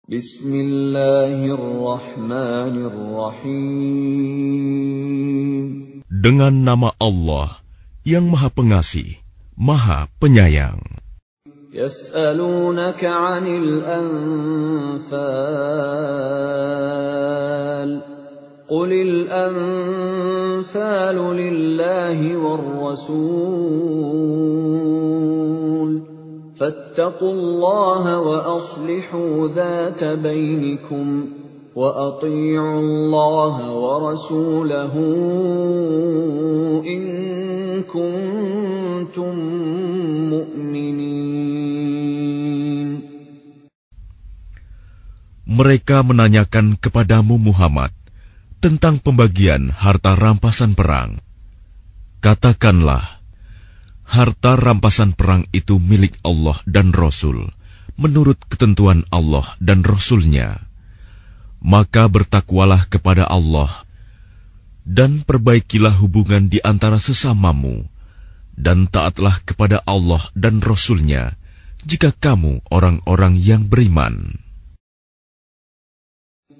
Bismillahirrahmanirrahim. Dengan nama Allah yang Maha Pengasih, Maha Penyayang. Yas'alunaka 'anil anfal. Qulil anfalu lillahi war rasul. Fattaqullaha wa aslihu dhata bainikum wa ati'u Allaha wa rasulahu in kuntum mu'minin. Mereka menanyakan kepadamu Muhammad tentang pembagian harta rampasan perang. Katakanlah, harta rampasan perang itu milik Allah dan Rasul, menurut ketentuan Allah dan Rasul-Nya. Maka bertakwalah kepada Allah, dan perbaikilah hubungan di antara sesamamu, dan taatlah kepada Allah dan Rasul-Nya, jika kamu orang-orang yang beriman.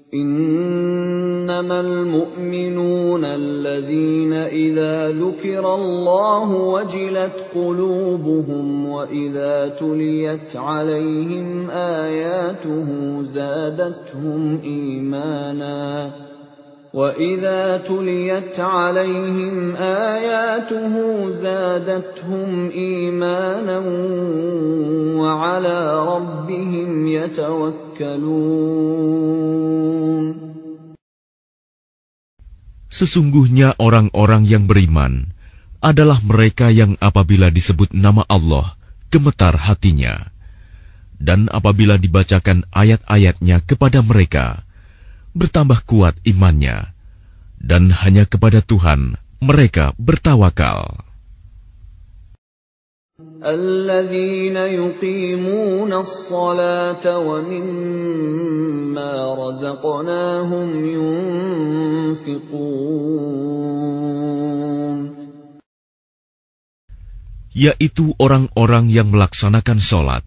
إنما المؤمنون الذين إذا ذكر الله وجلت قلوبهم وإذا تليت عليهم آياته زادتهم إيمانا وعلى ربهم يتوكلون. Sesungguhnya orang-orang yang beriman adalah mereka yang apabila disebut nama Allah, gemetar hatinya. Dan apabila dibacakan ayat-ayatnya kepada mereka, bertambah kuat imannya. Dan hanya kepada Tuhan mereka bertawakal. الذين يقيمون الصلاة ومما رزقناهم ينفقون. Yaitu orang-orang yang melaksanakan sholat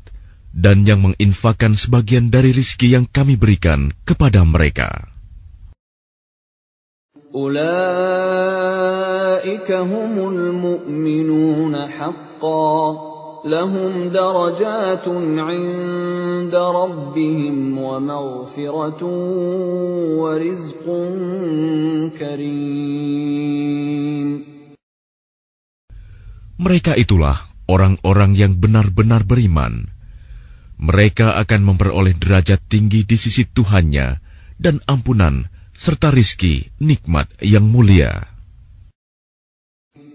dan yang menginfakkan sebagian dari rizki yang kami berikan kepada mereka. أولئك هم المؤمنون حقا لهم درجات عند ربهم ومغفرة ورزق كريم. Mereka itulah orang-orang yang benar-benar beriman. Mereka akan memperoleh derajat tinggi di sisi Tuhannya dan ampunan serta rizki nikmat yang mulia.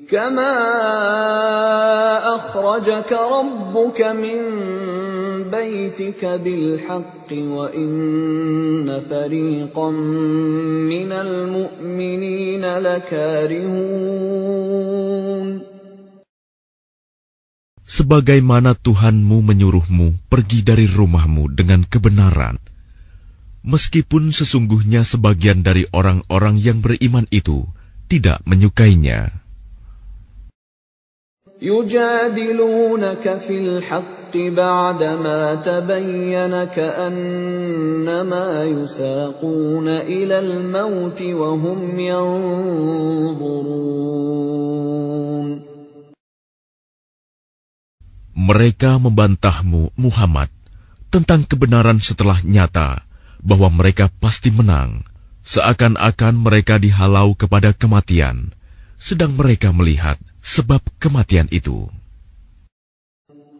Kama akhrajaka rabbuka min baitika bil haqqi wa inna fariqan minal mu'minina lakarihun. Sebagaimana Tuhanmu menyuruhmu pergi dari rumahmu dengan kebenaran, meskipun sesungguhnya sebagian dari orang-orang yang beriman itu tidak menyukainya. Yujadilunaka fil haqqi ba'dama tabayyana ka'annama yusaquna ilal mauti wa hum yanzurun. Mereka membantahmu, Muhammad, tentang kebenaran setelah nyata bahwa mereka pasti menang, seakan-akan mereka dihalau kepada kematian, sedang mereka melihat sebab kematian itu.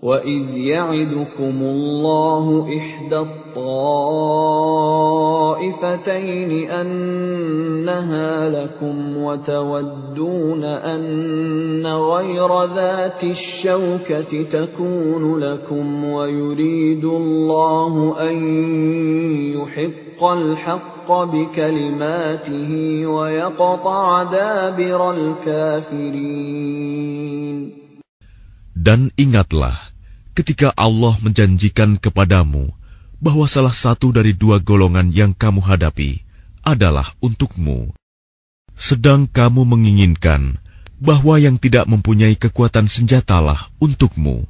وَإِذْ يَعِدُكُمُ اللَّهُ إِحْدَى الطَّائِفَتَيْنِ أَنَّهَا لَكُمْ وَتَوَدُّونَ أَنَّ غَيْرَ ذَاتِ الشَّوْكَةِ تَكُونُ لَكُمْ وَيُرِيدُ اللَّهُ أَن يُحِقَّ الْحَقَّ بِكَلِمَاتِهِ وَيَقْطَعَ دَابِرَ الْكَافِرِينَ. Dan ingatlah ketika Allah menjanjikan kepadamu bahwa salah satu dari dua golongan yang kamu hadapi adalah untukmu, sedang kamu menginginkan bahwa yang tidak mempunyai kekuatan senjatalah untukmu.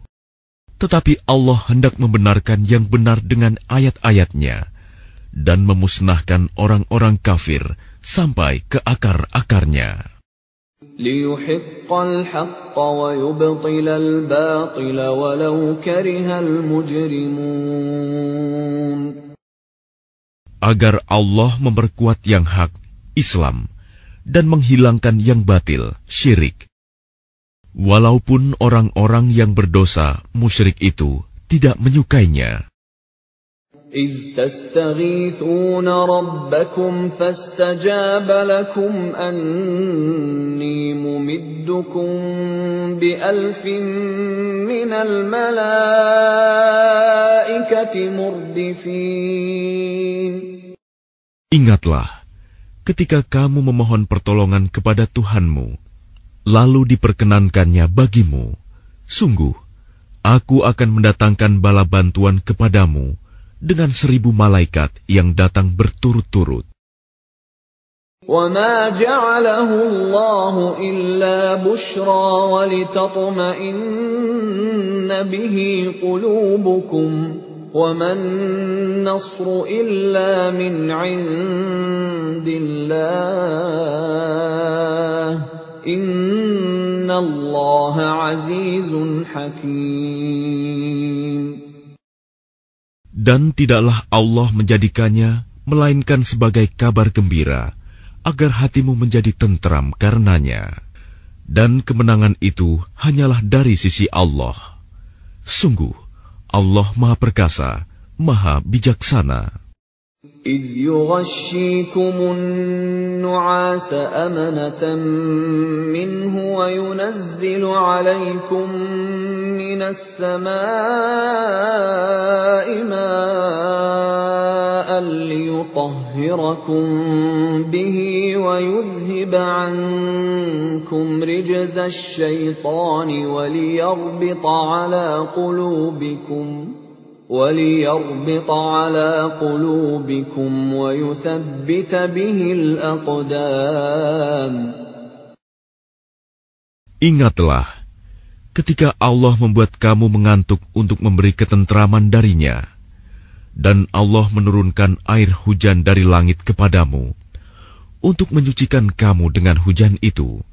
Tetapi Allah hendak membenarkan yang benar dengan ayat-ayatnya, dan memusnahkan orang-orang kafir sampai ke akar-akarnya. لِيُحِقَّ الْحَقَّ وَيُبْطِلَ الْبَاطِلَ وَلَوْ كَرِهَ الْمُجْرِمُونَ. Agar Allah memperkuat yang hak, Islam, dan menghilangkan yang batil, syirik. Walaupun orang-orang yang berdosa, musyrik itu, tidak menyukainya. إِذْ تَسْتَغِيثُونَ رَبَّكُمْ فَاسْتَجَابَ لَكُمْ أَنِّي مُمِدُّكُمْ بِأَلْفٍ مِّنَ الْمَلَائِكَةِ مُرْدِفِينَ. Ingatlah, ketika kamu memohon pertolongan kepada Tuhanmu, lalu diperkenankannya bagimu, sungguh, aku akan mendatangkan bala bantuan kepadamu dengan 1000 malaikat yang datang berturut-turut. وَمَا جَعَلَهُ اللَّهُ إِلَّا بُشْرَى وَلِتَطْمَئِنَّ بِهِ قُلُوبُكُمْ وَمَا النَّصْرُ إِلَّا مِنْ عِندِ اللَّهِ إِنَّ اللَّهَ عَزِيزٌ حَكِيمٌ. Dan tidaklah Allah menjadikannya melainkan sebagai kabar gembira, agar hatimu menjadi tentram karenanya. Dan kemenangan itu hanyalah dari sisi Allah. Sungguh, Allah Maha Perkasa, Maha Bijaksana. إِذْ يُغَشِّيكُمُ النُّعَاسَ أَمَنَةً مِّنْهُ وَيُنَزِّلُ عَلَيْكُم مِّنَ السَّمَاءِ مَاءً لِّيُطَهِّرَكُم بِهِ وَيُذْهِبَ عَنكُمْ رِجْزَ الشَّيْطَانِ وَلِيَرْبِطَ عَلَى قُلُوبِكُمْ وَيُثَبِّتَ بِهِ الْأَقْدَامَ. Ingatlah, ketika Allah membuat kamu mengantuk untuk memberi ketentraman darinya, dan Allah menurunkan air hujan dari langit kepadamu, untuk menyucikan kamu dengan hujan itu,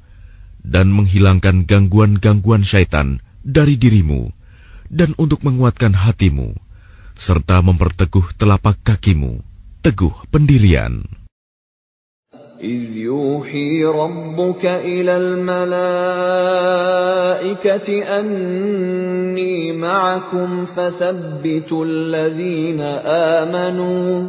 dan menghilangkan gangguan-gangguan syaitan dari dirimu, dan untuk menguatkan hatimu, serta memperteguh telapak kakimu, teguh pendirian. إِذْ يُوحِي رَبُّكَ إِلَى الْمَلَائِكَةِ أَنِّي مَعَكُمْ فَثَبِّتُوا الَّذِينَ آمَنُوا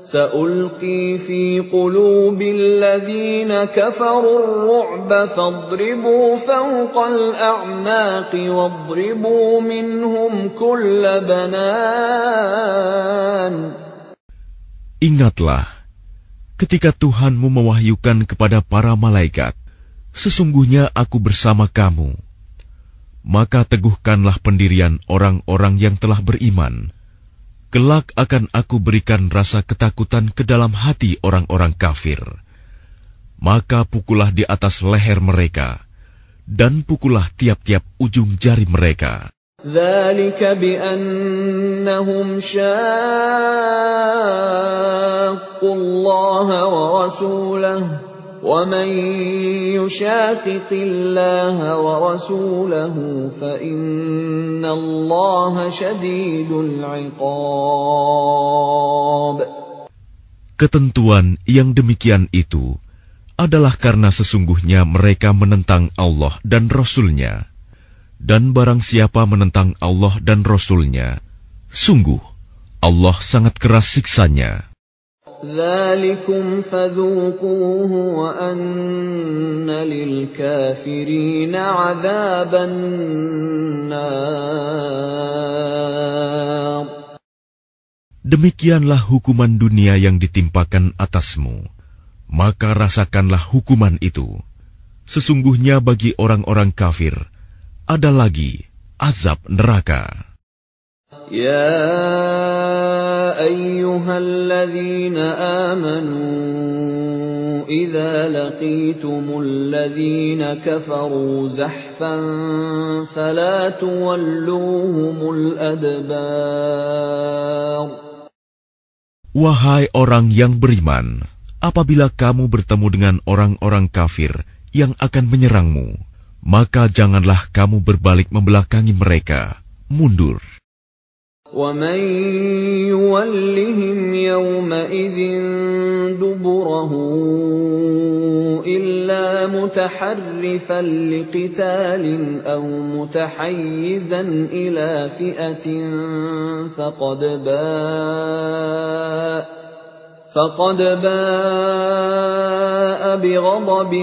سَأُلْقِي فِي قُلُوبِ الَّذِينَ كَفَرُوا الرُّعْبَ فَاضْرِبُوا فَوْقَ الْأَعْنَاقِ وَاضْرِبُوا مِنْهُمْ كُلَّ بَنَانٍ. Ingatlah, ketika Tuhanmu mewahyukan kepada para malaikat, sesungguhnya aku bersama kamu. Maka teguhkanlah pendirian orang-orang yang telah beriman. Kelak akan aku berikan rasa ketakutan ke dalam hati orang-orang kafir. Maka pukullah di atas leher mereka, dan pukullah tiap-tiap ujung jari mereka. ذَلِكَ بِأَنَّهُمْ شَاقُّوا اللَّهَ وَرَسُولَهُ وَمَن يُشَاقِقِ اللَّهَ وَرَسُولَهُ فَإِنَّ اللَّهَ شَدِيدُ الْعِقَابِ. Ketentuan yang demikian itu adalah karena sesungguhnya mereka menentang Allah dan Rasul-Nya. Dan barang siapa menentang Allah dan Rasul-Nya, sungguh Allah sangat keras siksanya. ذَلِكُمْ فَذُوقُوهُ وَأَنَّ لِلْكَافِرِينَ عَذَابَ النَّارِ. Demikianlah hukuman dunia yang ditimpakan atasmu, maka rasakanlah hukuman itu. Sesungguhnya bagi orang-orang kafir ada lagi azab neraka. Ya ayyuhalladzina amanu idza laqitumul ladzina kafaru zahfan fala tuwalluhumul adbar. Wahai orang yang beriman, apabila kamu bertemu dengan orang-orang kafir yang akan menyerangmu, maka janganlah kamu berbalik membelakangi mereka, mundur. وَمَنْ يُوَلِّهِمْ يَوْمَئِذٍ دُبُرَهُ إِلَّا مُتَحَرِّفًا لِقِتَالٍ أَوْ مُتَحَيِّزًا إِلَى فِئَةٍ فَقَدْ بَاءَ بِغَضَبٍ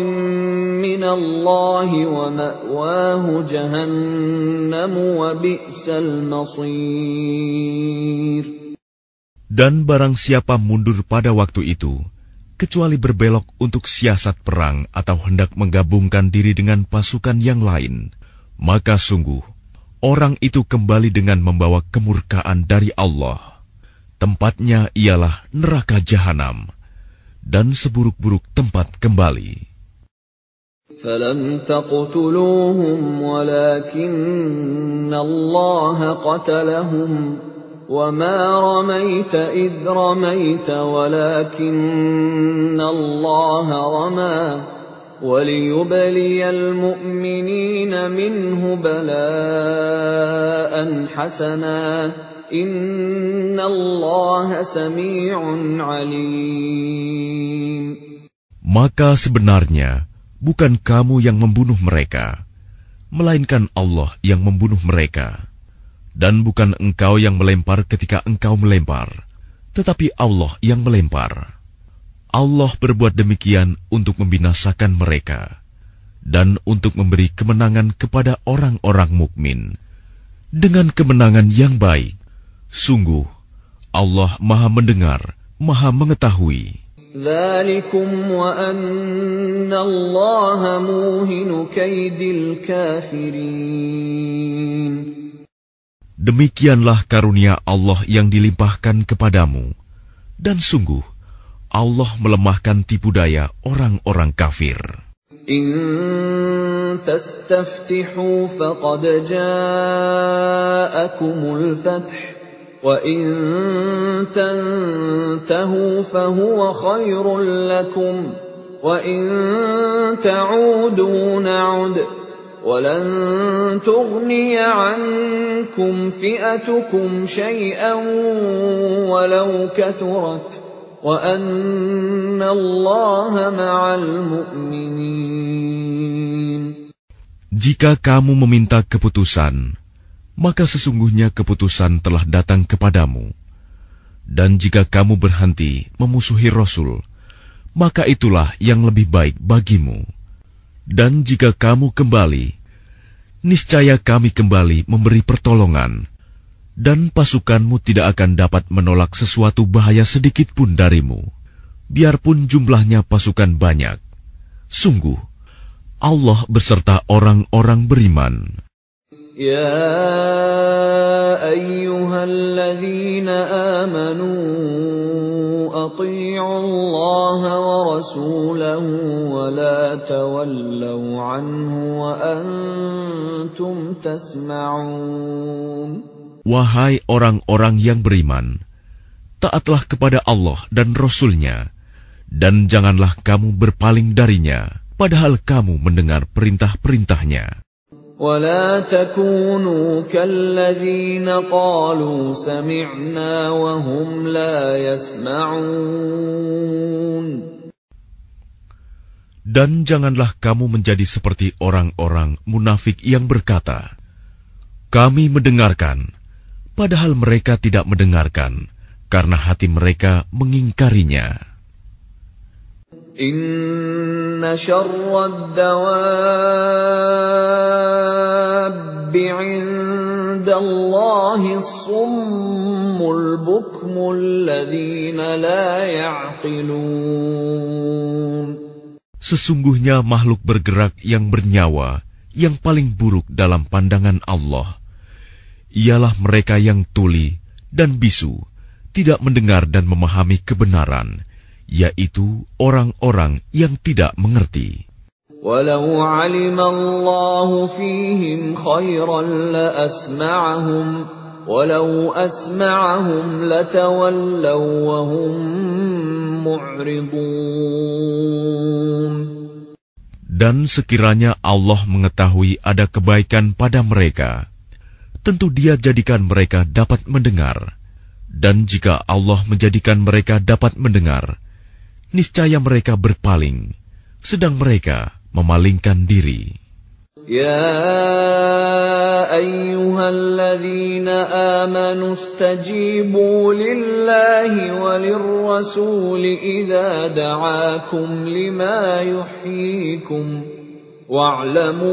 مِّنَ اللَّهِ وَمَأْوَاهُ جَهَنَّمُ وَبِئْسَ الْمَصِيرُ. Dan barang siapa mundur pada waktu itu, kecuali berbelok untuk siasat perang atau hendak menggabungkan diri dengan pasukan yang lain, maka sungguh, orang itu kembali dengan membawa kemurkaan dari Allah. Tempatnya ialah neraka jahanam, dan seburuk-buruk tempat kembali. فَلَمْ تَقْتُلُوهُمْ وَلَكِنَّ اللَّهَ قَتَلَهُمْ وَمَا رَمَيْتَ إِذْ رَمَيْتَ وَلَكِنَّ اللَّهَ رَمَى وَلِيُبْلِيَ الْمُؤْمِنِينَ مِنْهُ بَلَاءً حَسَنًا إِنَّ اللَّهَ سَمِيعٌ عَلِيمٌ. Maka sebenarnya bukan kamu yang membunuh mereka, melainkan Allah yang membunuh mereka. Dan bukan engkau yang melempar ketika engkau melempar, tetapi Allah yang melempar. Allah berbuat demikian untuk membinasakan mereka dan untuk memberi kemenangan kepada orang-orang mukmin dengan kemenangan yang baik. Sungguh, Allah Maha Mendengar, Maha Mengetahui. ذَلِكُمْ وَأَنَّ اللَّهَ مُوهِنُ كَيْدِ الْكَافِرِينَ. Demikianlah karunia Allah yang dilimpahkan kepadamu, dan sungguh, Allah melemahkan tipu daya orang-orang kafir. إِن تَسْتَفْتِحُوا فَقَدْ جَاءَكُمُ الْفَتْحُ وَإِن تَنْتَهُوا فَهُوَ خَيْرٌ لَكُمْ وَإِن تَعُودُوا نَعُدْ وَلَنْ تُغْنِيَ عَنْكُمْ فِئَتُكُمْ شَيْئًا وَلَوْ كَثُرَتْ وَأَنَّ اللَّهَ مَعَ الْمُؤْمِنِينَ. Jika kamu meminta keputusan, maka sesungguhnya keputusan telah datang kepadamu. Dan jika kamu berhenti memusuhi Rasul, maka itulah yang lebih baik bagimu. Dan jika kamu kembali, niscaya kami kembali memberi pertolongan, dan pasukanmu tidak akan dapat menolak sesuatu bahaya sedikit pun darimu, biarpun jumlahnya pasukan banyak. Sungguh, Allah beserta orang-orang beriman. يا أيها الذين آمنوا أطيعوا الله ورسوله ولا تولوا عنه وأنتم تسمعون. Wahai orang-orang yang beriman, taatlah kepada Allah dan Rasul-Nya, dan janganlah kamu berpaling darinya, padahal kamu mendengar perintah-perintahnya. ولا تكونوا كالذين قالوا سمعنا وهم لا يسمعون. Dan janganlah kamu menjadi seperti orang-orang munafik yang berkata, kami mendengarkan, padahal mereka tidak mendengarkan, karena hati mereka mengingkarinya. Inna syarrad dawabbi 'indallahi as-summul bukmul ladzina la ya'qilun. Sesungguhnya makhluk bergerak yang bernyawa yang paling buruk dalam pandangan Allah ialah mereka yang tuli dan bisu, tidak mendengar dan memahami kebenaran, yaitu orang-orang yang tidak mengerti. Walau 'alima Allahu fihim khairan la asma'ahum ولو أسمعهم لتولوا وهم معرضون. Dan sekiranya Allah mengetahui ada kebaikan pada mereka, tentu Dia jadikan mereka dapat mendengar. Dan jika Allah menjadikan mereka dapat mendengar, niscaya mereka berpaling, sedang mereka memalingkan diri. يا أيها الذين آمنوا استجيبوا لله وللرسول إذا دعاكم لما يحييكم واعلموا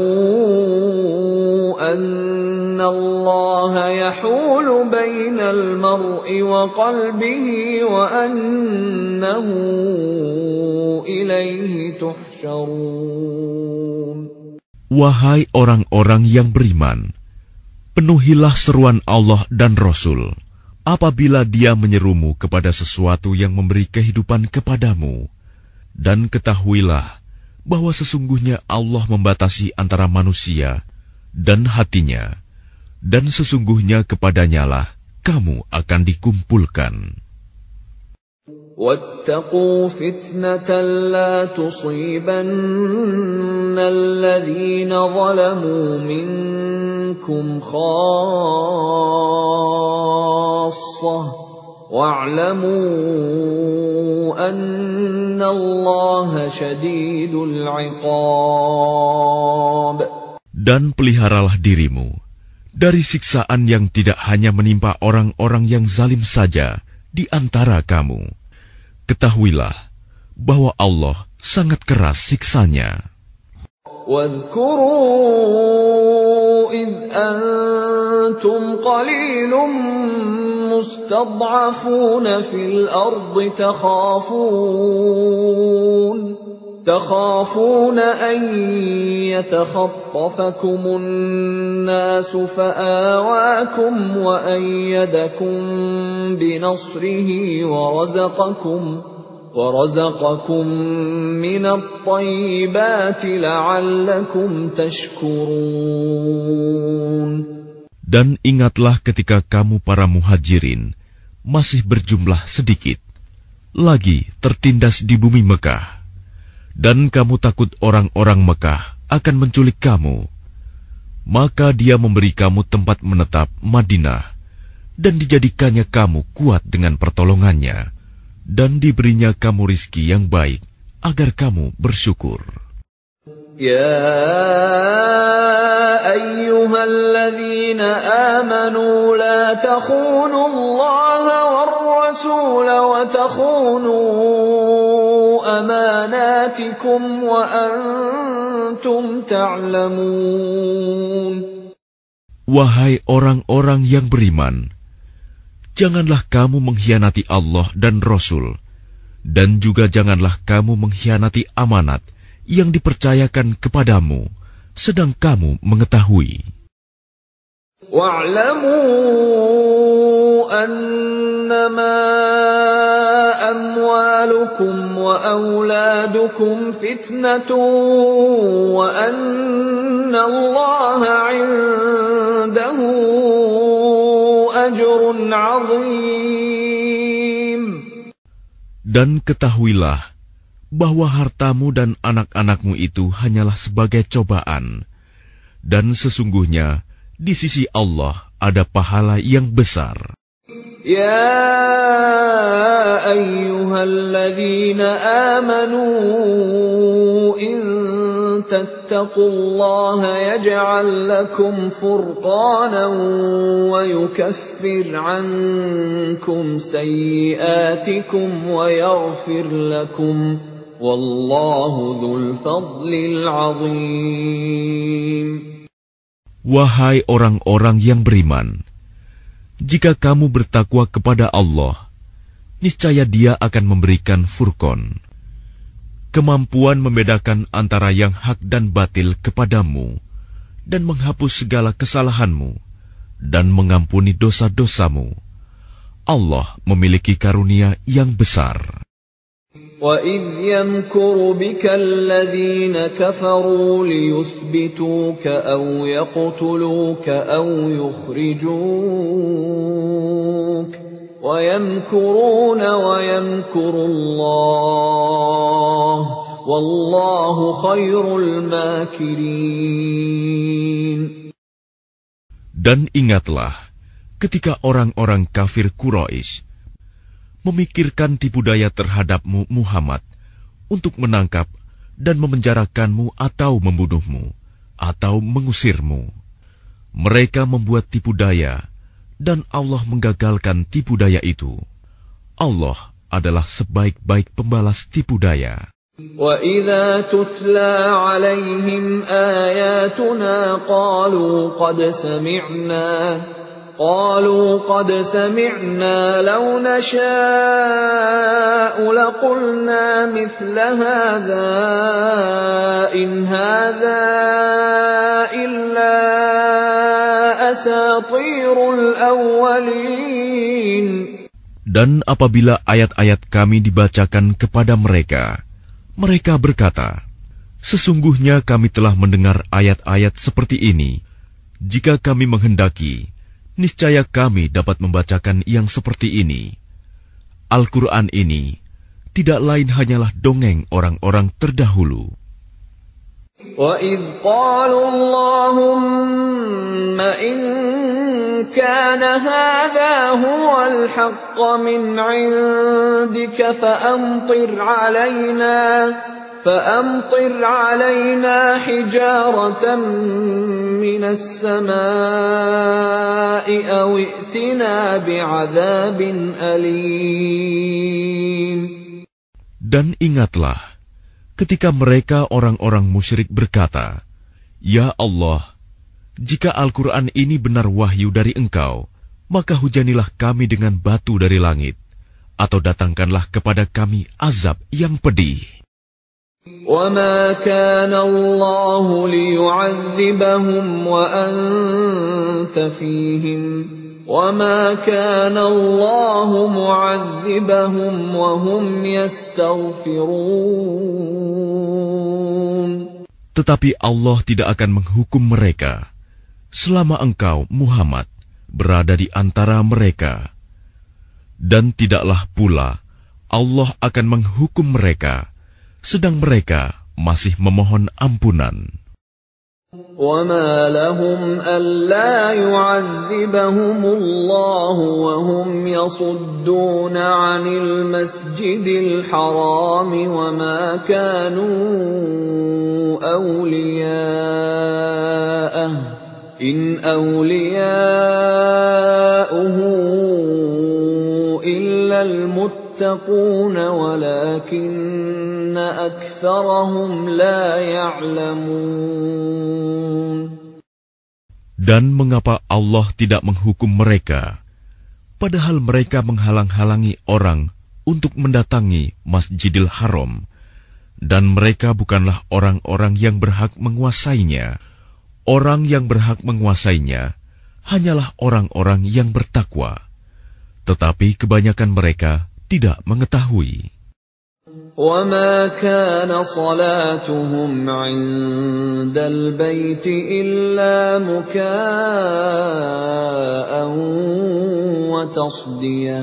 أن الله يحول بين المرء وقلبه وأنه إليه تحشرون. Wahai orang-orang yang beriman, penuhilah seruan Allah dan Rasul apabila Dia menyerumu kepada sesuatu yang memberi kehidupan kepadamu. Dan ketahuilah bahwa sesungguhnya Allah membatasi antara manusia dan hatinya, dan sesungguhnya kepadanyalah kamu akan dikumpulkan. واتقوا فتنة لا تصيبن الذين ظلموا منكم خاصة واعلموا أن الله شديد العقاب. Dan peliharalah dirimu dari siksaan yang tidak hanya menimpa orang-orang yang zalim saja di antara kamu. Ketahuilah bahwa Allah sangat keras siksanya. واذكروا إذ أنتم قليل مستضعفون في الأرض تخافون أن يتخطفكم الناس فآواكم وأيدكم بنصره ورزقكم من الطيبات لعلكم تشكرون. Dan ingatlah ketika kamu para muhajirin masih berjumlah sedikit, lagi tertindas di bumi Mekah, dan kamu takut orang-orang Mekah akan menculik kamu, maka Dia memberi kamu tempat menetap Madinah, dan dijadikannya kamu kuat dengan pertolongannya, dan diberinya kamu rizki yang baik agar kamu bersyukur. يا أيها الذين آمنوا لا تخونوا الله والرسول وتخونوا أماناتكم وأنتم تعلمون. Wahai orang-orang yang beriman, janganlah kamu mengkhianati Allah dan Rasul, dan juga janganlah kamu mengkhianati amanat yang dipercayakan kepadamu, sedang kamu mengetahui. Wa'lamu annama amwalukum wa auladukum fitnatun wa anna Allaha 'indahu ajrun 'azim. Dan ketahuilah bahwa hartamu dan anak-anakmu itu hanyalah sebagai cobaan, dan sesungguhnya di sisi Allah ada pahala yang besar. Ya ayyuhalladzina amanu in tattaqullaha yaj'al lakum furqanan wa yukaffir 'ankum sayyi'atikum wa yaghfir lakum. Wallahu dzul fadlil 'azim. Wahai orang-orang yang beriman, jika kamu bertakwa kepada Allah, niscaya Dia akan memberikan furqan, kemampuan membedakan antara yang hak dan batil kepadamu, dan menghapus segala kesalahanmu, dan mengampuni dosa-dosamu. Allah memiliki karunia yang besar. وَإِذْ يَمْكُرُ بِكَ الَّذِينَ كَفَرُوا لِيُثْبِتُوكَ أَوْ يَقْتُلُوكَ أَوْ يُخْرِجُوكَ وَيَمْكُرُونَ وَيَمْكُرُ اللَّهُ وَاللَّهُ خَيْرُ الْمَاكِرِينَ. Dan ingatlah ketika orang-orang kafir Quraisy memikirkan tipu daya terhadapmu Muhammad untuk menangkap dan memenjarakanmu atau membunuhmu atau mengusirmu. Mereka membuat tipu daya dan Allah menggagalkan tipu daya itu. Allah adalah sebaik-baik pembalas tipu daya. وَإِذَا تُتْلَى عَلَيْهِمْ آيَاتُنَا قَالُوا قَدْ سَمِعْنَا لَوْ نَشَاءُ لَقُلْنَا مِثْلَ هَذَا إِنْ هَذَا إِلَّا أَسَاطِيرُ الْأَوَّلِينَ. Dan apabila ayat-ayat kami dibacakan kepada mereka, mereka berkata, sesungguhnya kami telah mendengar ayat-ayat seperti ini. Jika kami menghendaki, niscaya kami dapat membacakan yang seperti ini. Al-Quran ini tidak lain hanyalah dongeng orang-orang terdahulu. وَإِذْ قَالُوا اللَّهُمَّ إِنْ كَانَ هَذَا هُوَ الْحَقَّ مِنْ عِنْدِكَ فَأَمْطِرْ عَلَيْنَا حِجَارَةً مِنَ السَّمَاءِ أَوْ ائْتِنَا بِعَذَابٍ أَلِيمٍ. Dan ingatlah ketika mereka orang-orang musyrik berkata, Ya Allah, jika Al-Quran ini benar wahyu dari Engkau, maka hujanilah kami dengan batu dari langit, atau datangkanlah kepada kami azab yang pedih. وَمَا كَانَ اللَّهُ لِيُعَذِّبَهُمْ وَأَنْتَ فِيهِمْ وَمَا كَانَ اللَّهُ مُعَذِّبَهُمْ وَهُمْ يَسْتَغْفِرُونَ. Tetapi Allah tidak akan menghukum mereka selama engkau, Muhammad, berada di antara mereka. Dan tidaklah pula Allah akan menghukum mereka sedang mereka masih memohon ampunan. وَمَا لَهُمْ أَلَّا يُعَذِّبَهُمُ اللَّهُ وَهُمْ يَصُدُّونَ عَنِ الْمَسْجِدِ الْحَرَامِ وَمَا كَانُوا أَوْلِيَاءَهُ إِنْ أَوْلِيَاؤُهُ إِلَّا الْمُتَّقُونَ وَلَكِنَّ أَكْثَرَهُمْ لَا يَعْلَمُونَ. Dan mengapa Allah tidak menghukum mereka, padahal mereka menghalang-halangi orang untuk mendatangi Masjidil Haram, dan mereka bukanlah orang-orang yang berhak menguasainya. Orang yang berhak menguasainya hanyalah orang-orang yang bertakwa, tetapi kebanyakan mereka tidak mengetahui. وَمَا كَانَ صَلَاتُهُمْ عِندَ الْبَيْتِ إِلَّا مُكَاءً وَتَصْدِيَةً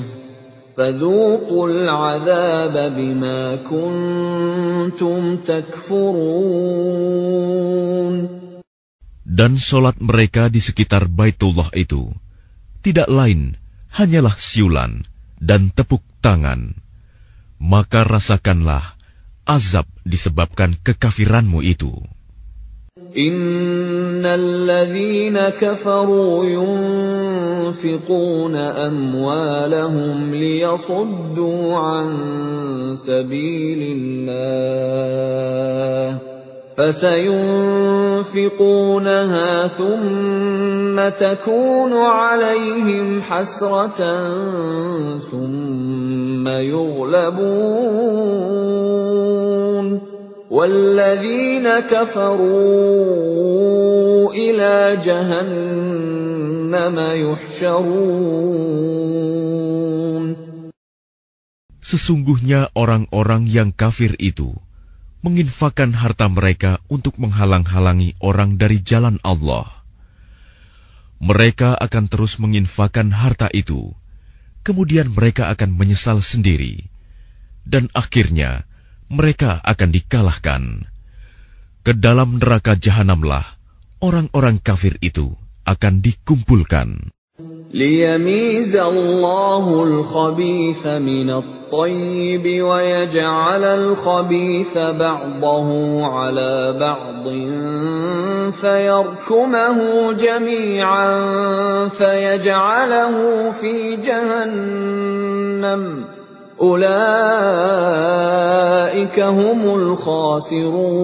فَذُوقُوا الْعَذَابَ بِمَا كُنتُمْ تَكْفُرُونَ. Dan solat mereka di sekitar Baitullah itu tidak lain hanyalah siulan dan tepuk tangan. Maka rasakanlah azab disebabkan kekafiranmu itu. Innal ladzina kafaru yunfiquna amwalahum liyasuddu an sabilillah فسينفقونها ثم تكون عليهم حسرة ثم يغلبون والذين كفروا إلى جهنم يحشرون. Sesungguhnya orang-orang yang kafir itu menginfakkan harta mereka untuk menghalang-halangi orang dari jalan Allah. Mereka akan terus menginfakkan harta itu, kemudian mereka akan menyesal sendiri, dan akhirnya mereka akan dikalahkan. Ke dalam neraka jahanamlah orang-orang kafir itu akan dikumpulkan. ليميز الله الخبيث من الطيب ويجعل الخبيث بعضه على بعض فيركمه جميعا فيجعله في جهنم أولئك هم الخاسرون.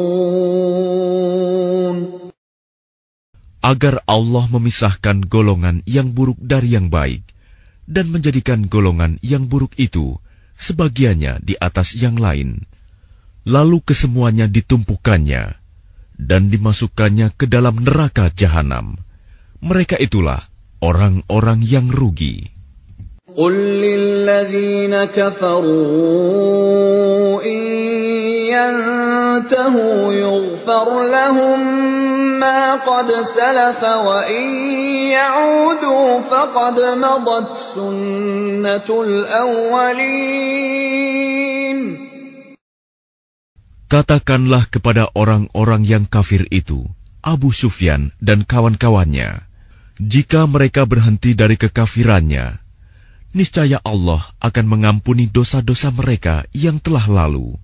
Agar Allah memisahkan golongan yang buruk dari yang baik, dan menjadikan golongan yang buruk itu sebagiannya di atas yang lain, lalu kesemuanya ditumpukannya, dan dimasukkannya ke dalam neraka jahanam. Mereka itulah orang-orang yang rugi. قل للذين كفروا إن ينتهوا يغفر لهم ما قد سلف وإن يعودوا فقد مضت سنة الأولين. Katakanlah kepada orang-orang yang kafir itu, Abu Sufyan dan kawan-kawannya, jika mereka berhenti dari kekafirannya, niscaya Allah akan mengampuni dosa-dosa mereka yang telah lalu.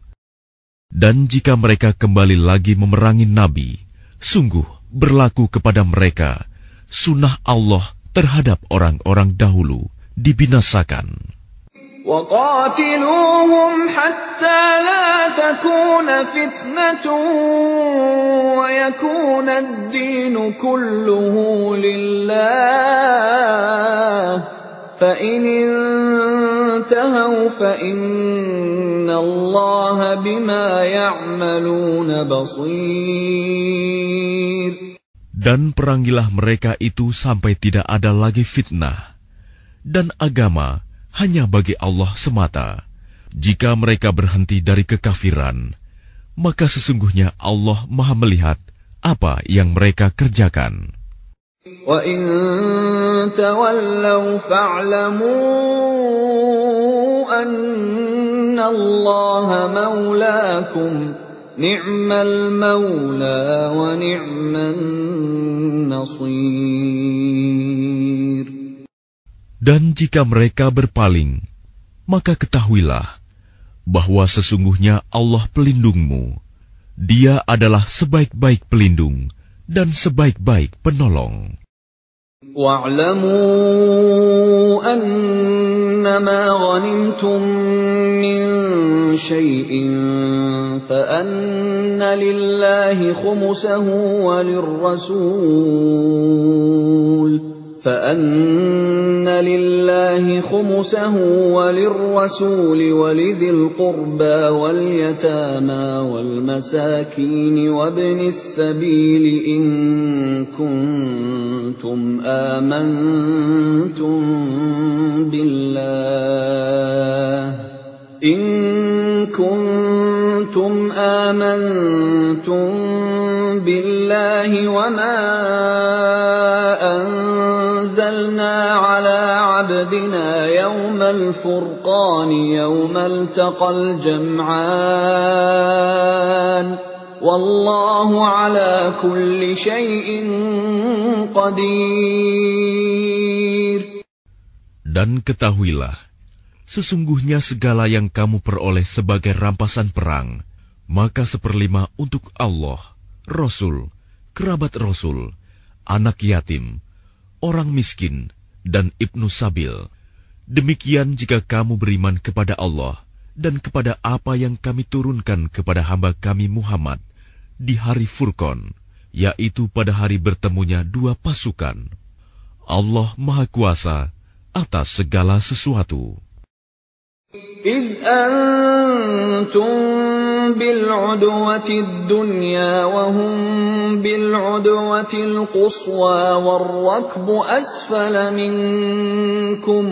Dan jika mereka kembali lagi memerangi Nabi, sungguh berlaku kepada mereka sunnah Allah terhadap orang-orang dahulu dibinasakan. وَقَاتِلُوهُمْ حَتَّى لَا تَكُونَ فِتْنَةٌ وَيَكُونَ الدِّينُ كُلُّهُ لِلَّهِ فَإِنِ انتهوا فَإِنَّ اللَّهَ بِمَا يَعْمَلُونَ بَصِيرٌ. Dan perangilah mereka itu sampai tidak ada lagi fitnah, dan agama hanya bagi Allah semata. Jika mereka berhenti dari kekafiran, maka sesungguhnya Allah Maha melihat apa yang mereka kerjakan. وَإِن تَوَلَّوْا فَاعْلَمُوا أَنَّ اللَّهَ مَوْلَاكُمْ نِعْمَ الْمَوْلَى وَنِعْمَ النَّصِيرُ. Dan jika mereka berpaling, maka ketahuilah bahwa sesungguhnya Allah pelindungmu. Dia adalah sebaik-baik pelindung dan sebaik-baik penolong. وَاعْلَمُوا أَنَّمَا غَنِمْتُم مِّن شَيْءٍ فَأَنَّ لِلَّهِ خُمُسَهُ وَلِلرَّسُولِ وَلِذِي الْقُرْبَى وَالْيَتَامَى وَالْمَسَاكِينِ وَابْنِ السَّبِيلِ إِن كُنتُمْ آمنتم بالله وما أنزلنا على عبدنا يوم الفرقان يوم التقى الجمعان والله على كل شيء قدير. Dan ketahuilah, sesungguhnya segala yang kamu peroleh sebagai rampasan perang, maka 1/5 untuk Allah, Rasul, kerabat Rasul, anak yatim, orang miskin, dan ibnu sabil. Demikian jika kamu beriman kepada Allah dan kepada apa yang kami turunkan kepada hamba kami Muhammad di hari Furqan, yaitu pada hari bertemunya dua pasukan. Allah Maha Kuasa atas segala sesuatu. إِذْ أَنْتُمْ بِالْعُدْوَةِ الدُّنْيَا وَهُمْ بِالْعُدْوَةِ الْقُصْوَى وَالرَّكْبُ أَسْفَلَ مِنْكُمْ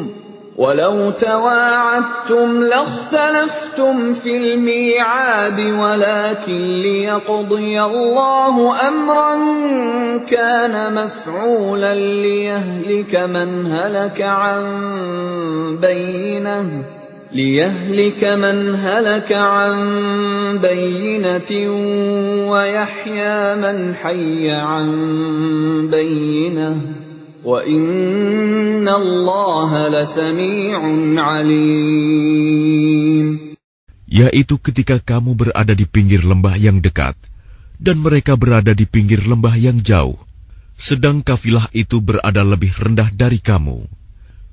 ولو تواعدتم لاختلفتم في الميعاد ولكن ليقضي الله أمرا كان مفعولا ليهلك من هلك عن بينة ويحيى من حي عن بينة وَإِنَّ اللَّهَ لَسَمِيعٌ عَلِيمٌ. Yaitu ketika kamu berada di pinggir lembah yang dekat, dan mereka berada di pinggir lembah yang jauh, sedang kafilah itu berada lebih rendah dari kamu.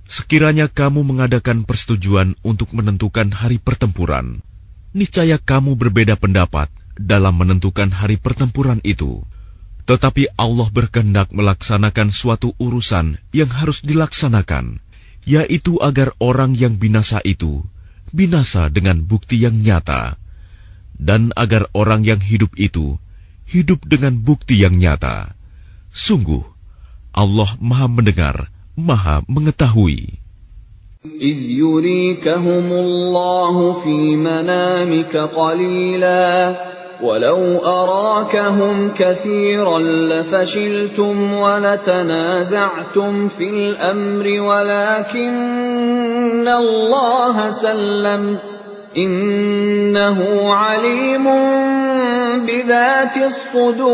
Sekiranya kamu mengadakan persetujuan untuk menentukan hari pertempuran, niscaya kamu berbeda pendapat dalam menentukan hari pertempuran itu. Tetapi Allah berkehendak melaksanakan suatu urusan yang harus dilaksanakan, yaitu agar orang yang binasa itu binasa dengan bukti yang nyata, dan agar orang yang hidup itu hidup dengan bukti yang nyata. Sungguh, Allah Maha Mendengar, Maha Mengetahui. إِذْ يُرِيكَهُمُ اللَّهُ فِي مَنَامِكَ قَلِيلًا وَلَوْ أَرَاكَهُمْ كَثِيرًا لَفَشِلْتُمْ وَلَتَنَازَعْتُمْ فِي الْأَمْرِ وَلَكِنَّ اللَّهَ سَلَّمَ إِنَّهُ عَلِيمٌ بِذَاتِ الصُّدُورِ.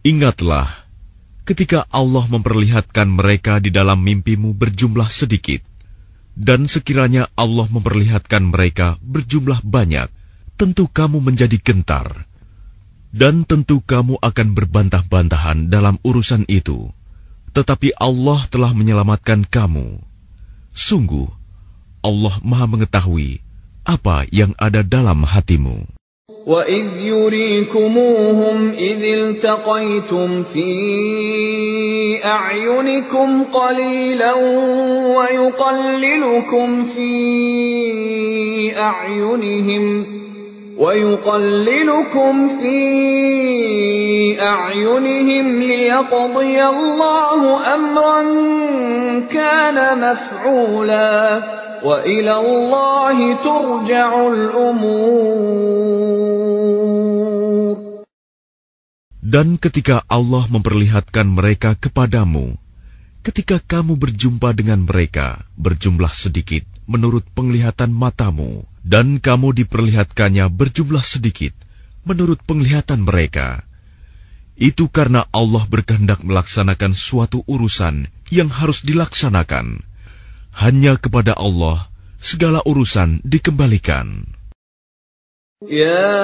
Ingatlah ketika Allah memperlihatkan mereka di dalam mimpimu berjumlah sedikit. Dan sekiranya Allah memperlihatkan mereka berjumlah banyak, tentu kamu menjadi gentar. Dan tentu kamu akan berbantah-bantahan dalam urusan itu. Tetapi Allah telah menyelamatkan kamu. Sungguh, Allah Maha Mengetahui apa yang ada dalam hatimu. وَإِذْ يُرِيكُمُوهُمْ إِذِ الْتَقَيْتُمْ فِي أَعْيُنِكُمْ قَلِيلًا وَيُقَلِّلُكُمْ فِي أَعْيُنِهِمْ لِيَقْضِيَ اللَّهُ أَمْرًا كَانَ مَفْعُولًا وَإِلَى اللَّهِ تُرْجَعُ الْأُمُورُ. Dan ketika Allah memperlihatkan mereka kepadamu, ketika kamu berjumpa dengan mereka berjumlah sedikit menurut penglihatan matamu, dan kamu diperlihatkannya berjumlah sedikit menurut penglihatan mereka, itu karena Allah berkehendak melaksanakan suatu urusan yang harus dilaksanakan. Hanya kepada Allah segala urusan dikembalikan. يا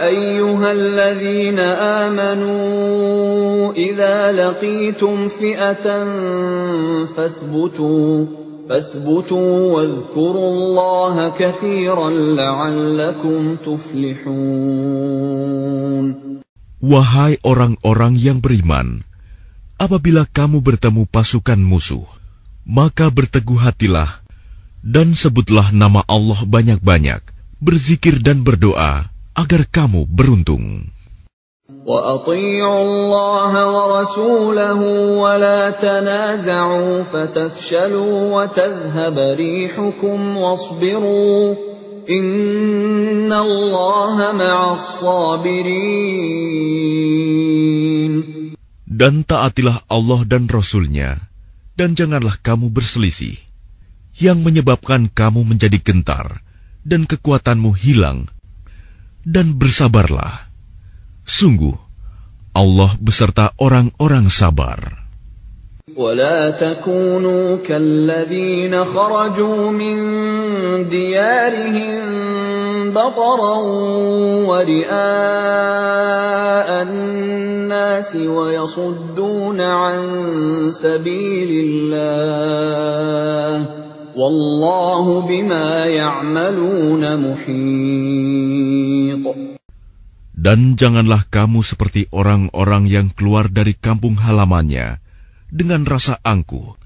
أيها الذين آمنوا إذا لقيتم فئة فاثبتوا واذكروا الله كثيرا لعلكم تفلحون. Wahai orang-orang yang beriman, apabila kamu bertemu pasukan musuh, maka berteguh hatilah dan sebutlah nama Allah banyak-banyak, berzikir dan berdoa agar kamu beruntung. وَأَطِيعُوا اللَّهَ وَرَسُولَهُ وَلَا تَنَازَعُوا فَتَفْشَلُوا وَتَذْهَبَ رِيحُكُمْ وَاصْبِرُوا إِنَّ اللَّهَ مَعَ الصَّابِرِينَ. Dan taatilah Allah dan Rasul-Nya, dan janganlah kamu berselisih, yang menyebabkan kamu menjadi gentar, dan kekuatanmu hilang, dan bersabarlah. Sungguh, Allah beserta orang-orang sabar. ولا تكونوا كالذين خرجوا من ديارهم بطرا ورئاء الناس ويصدون عن سبيل الله والله بما يعملون محيط. Dan janganlah kamu seperti orang-orang yang keluar dari kampung halamannya dengan rasa angkuh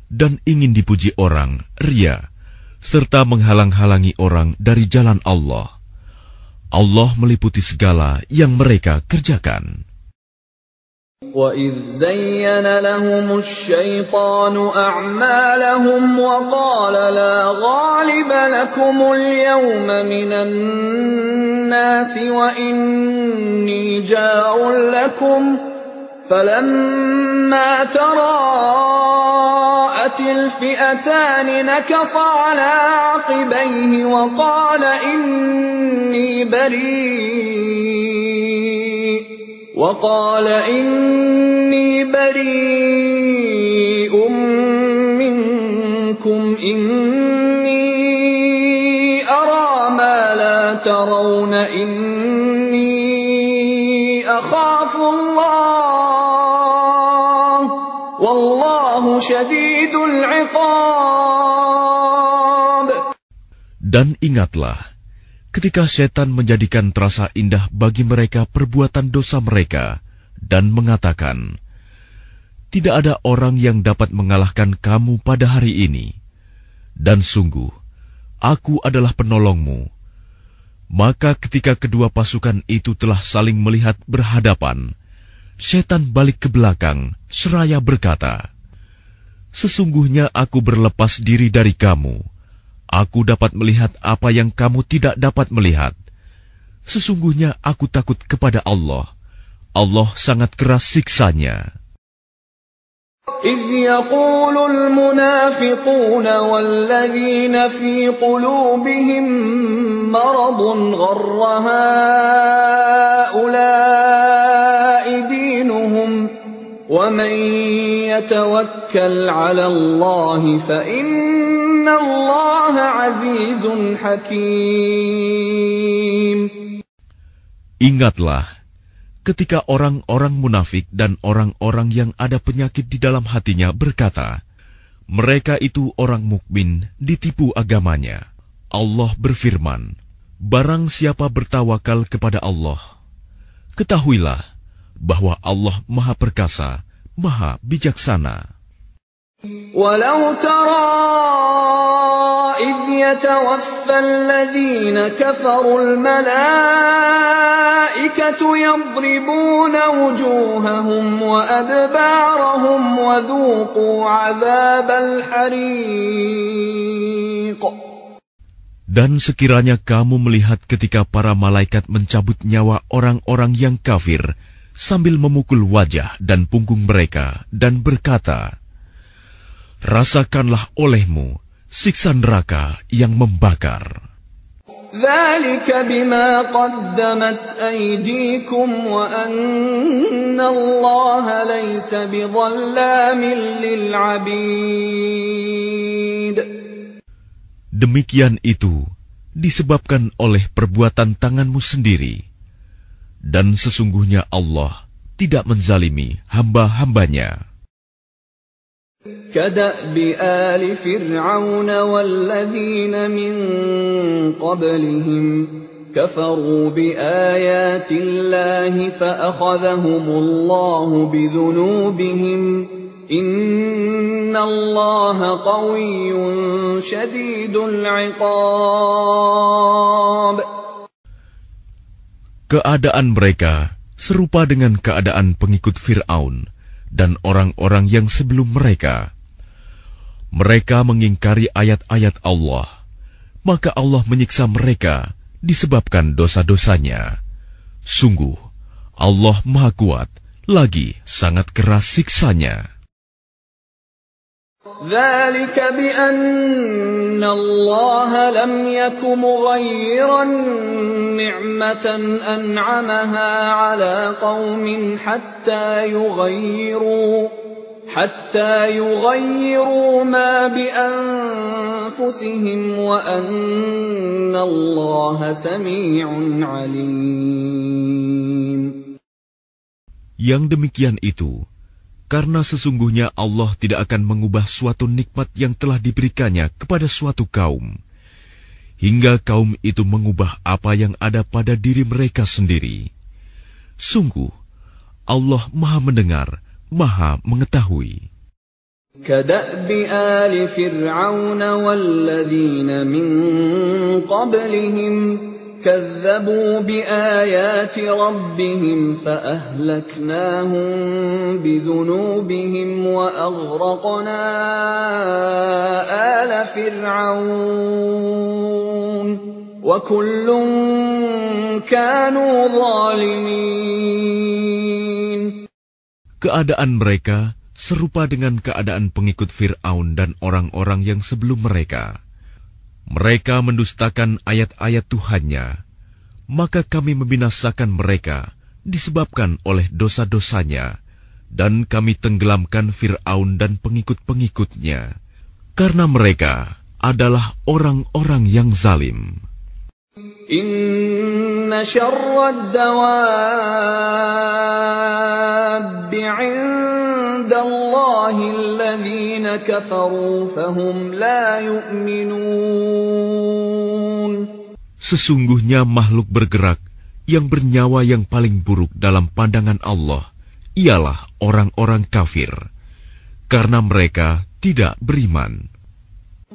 dan ingin dipuji orang, ria, serta menghalang-halangi orang dari jalan Allah. Allah meliputi segala yang mereka kerjakan. وَإِذْ زَيَّنَ لَهُمُ الشَّيْطَانُ أَعْمَالَهُمْ وَقَالَ لَا غَالِبَ لَكُمُ الْيَوْمَ مِنَ النَّاسِ وَإِنِّي جَارٌ لَكُمْ فَلَمَّا تَرَاءَتِ الْفِئَتَانِ نَكَصَ عَلَى عَقِبَيْهِ وَقَالَ إِنِّي بَرِيءٌ مِّنكُمْ إِنِّي أَرَىٰ مَا لَا تَرَوْنَ إِنِّي أَخَافُ اللَّهَ وَاللَّهُ شَدِيدُ الْعِقَابِ. Dan ingatlah, ketika setan menjadikan terasa indah bagi mereka perbuatan dosa mereka dan mengatakan, tidak ada orang yang dapat mengalahkan kamu pada hari ini. Dan sungguh, aku adalah penolongmu. Maka ketika kedua pasukan itu telah saling melihat berhadapan, setan balik ke belakang seraya berkata, sesungguhnya aku berlepas diri dari kamu. Aku dapat melihat apa yang kamu tidak dapat melihat. Sesungguhnya aku takut kepada Allah. Allah sangat keras siksanya. إِذْ يَقُولُ الْمُنَافِقُونَ وَالَّذِينَ فِي قُلُوبِهِم مَّرَضٌ غَرَّ هَٰؤُلَاءِ دِينُهُمْ وَمَن يَتَوَكَّلْ عَلَى اللَّهِ فَإِنَّ اللَّهَ عَزِيزٌ حَكِيمٌ. Ingatlah ketika orang-orang munafik dan orang-orang yang ada penyakit di dalam hatinya berkata, mereka itu orang mukmin ditipu agamanya. Allah berfirman, barang siapa bertawakal kepada Allah, ketahuilah bahwa Allah Maha Perkasa, Maha Bijaksana. وَلَوْ تَرَىٰ إِذْ يَتَوَفَّى الَّذِينَ كَفَرُوا الْمَلَائِكَةُ يَضْرِبُونَ وُجُوهَهُمْ وَأَدْبَارَهُمْ وَذُوقُوا عَذَابَ الْحَرِيقِ. Dan sekiranya kamu melihat ketika para malaikat mencabut nyawa orang-orang yang kafir sambil memukul wajah dan punggung mereka dan berkata, rasakanlah olehmu siksa neraka yang membakar. ذَلِكَ بِمَا قَدَّمَتْ أَيْدِيكُمْ وَأَنَّ اللَّهَ لَيْسَ بِظَلَّامٍ لِلْعَبِيدِ. Demikian itu disebabkan oleh perbuatan tanganmu sendiri, dan sesungguhnya Allah tidak menzalimi hamba-hambanya. كَدَأْبِ آلِ فِرْعَوْنَ وَالَّذِينَ مِن قَبْلِهِمْ كَفَرُوا بِآيَاتِ اللَّهِ فَأَخَذَهُمُ اللَّهُ بِذُنُوبِهِمْ إِنَّ اللَّهَ قَوِيٌّ شَدِيدُ الْعِقَابِ. Keadaan mereka serupa dengan keadaan pengikut Fir'aun dan orang-orang yang sebelum mereka. Mereka mengingkari ayat-ayat Allah, maka Allah menyiksa mereka disebabkan dosa-dosanya. Sungguh, Allah Maha Kuat, lagi sangat keras siksanya. ذَلِكَ بِأَنَّ اللَّهَ لَمْ يَكُ مُغَيِّرًا نِعْمَةً أَنْعَمَهَا عَلَى قَوْمٍ حَتَّى يُغَيِّرُوا مَا بِأَنفُسِهِمْ وَأَنَّ اللَّهَ سَمِيعٌ عَلِيمٌ. Yang demikian itu karena sesungguhnya Allah tidak akan mengubah suatu nikmat yang telah diberikannya kepada suatu kaum, hingga kaum itu mengubah apa yang ada pada diri mereka sendiri. Sungguh, Allah Maha Mendengar, Maha Mengetahui. كَدَأْبِ آلِ فِرْعَوْنَ وَالَّذِينَ مِن قَبْلِهِمْ كذبوا بآيات ربهم فأهلكناهم بذنوبهم وأغرقنا آل فرعون وكل كانوا ظالمين. Keadaan mereka serupa dengan keadaan pengikut Fir'aun dan orang-orang yang sebelum mereka. Mereka mendustakan ayat-ayat Tuhannya, maka kami membinasakan mereka disebabkan oleh dosa-dosanya, dan kami tenggelamkan Fir'aun dan pengikut-pengikutnya, karena mereka adalah orang-orang yang zalim. Inna syarrad dawabbi 'indallahi alladhina kafaru fahum la yu'minun. Sesungguhnya makhluk bergerak yang bernyawa yang paling buruk dalam pandangan Allah ialah orang-orang kafir, karena mereka tidak beriman.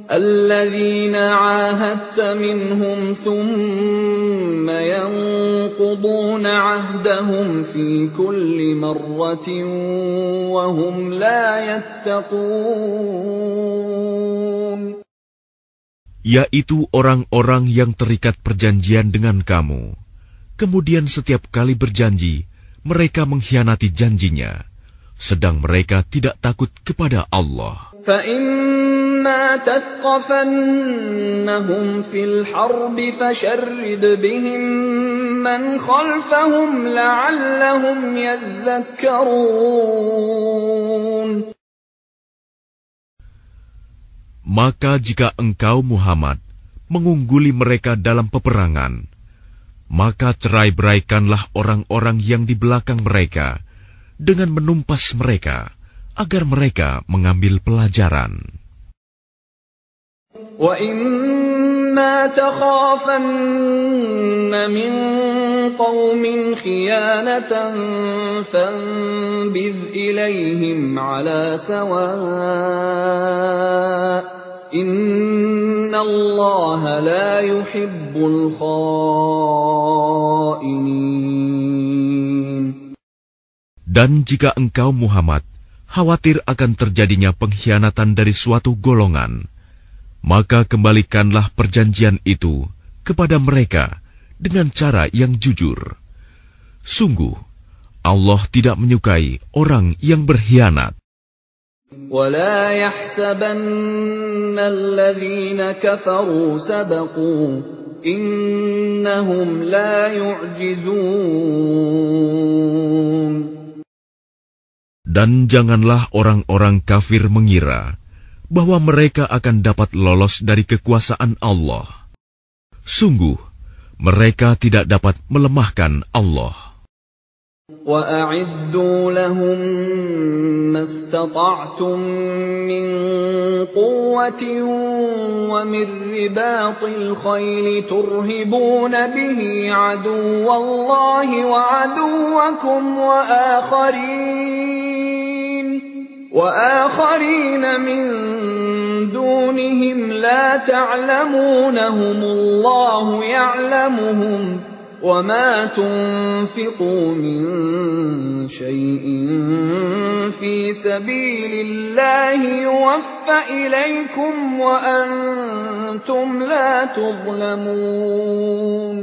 الذين عاهدت منهم ثم ينقضون عهدهم في كل مرة وهم لا يتقون. Yaitu orang-orang yang terikat perjanjian dengan kamu, kemudian setiap kali berjanji mereka mengkhianati janjinya, sedang mereka tidak takut kepada Allah. فَإِمَّا تَثْقَفَنَّهُمْ فِي الْحَرْبِ فَشَرِّدْ بِهِمْ مَنْ خَلْفَهُمْ لَعَلَّهُمْ يَذَّكَّرُونَ. Maka jika engkau Muhammad mengungguli mereka dalam peperangan, maka cerai-beraikanlah orang-orang yang di belakang mereka dengan menumpas mereka, agar mereka mengambil pelajaran. وَإِمَّا تَخَافَنَّ مِنْ قَوْمٍ خِيَانَةً فَانبِذْ إِلَيْهِمْ عَلَى سَوَاءٍ إِنَّ اللَّهَ لَا يُحِبُّ الْخَائِنِينَ. Dan jika engkau Muhammad khawatir akan terjadinya pengkhianatan dari suatu golongan, maka kembalikanlah perjanjian itu kepada mereka dengan cara yang jujur. Sungguh, Allah tidak menyukai orang yang berkhianat. وَلَا يَحْسَبَنَّ الَّذِينَ كَفَرُوا سَبَقُوا إِنَّهُمْ لَا يُعْجِزُونَ. Dan janganlah orang-orang kafir mengira bahwa mereka akan dapat lolos dari kekuasaan Allah. Sungguh, mereka tidak dapat melemahkan Allah. وَأَعِدُّوا لَهُم مَّا اسْتَطَعْتُم مِّن قُوَّةٍ وَمِن رِّبَاطِ الْخَيْلِ تُرْهِبُونَ بِهِ عَدُوَّ اللَّهِ وَعَدُوَّكُمْ وآخرين من دونهم لا تعلمونهم الله يعلمهم وما تنفقوا من شيء في سبيل الله يوفى إليكم وأنتم لا تظلمون.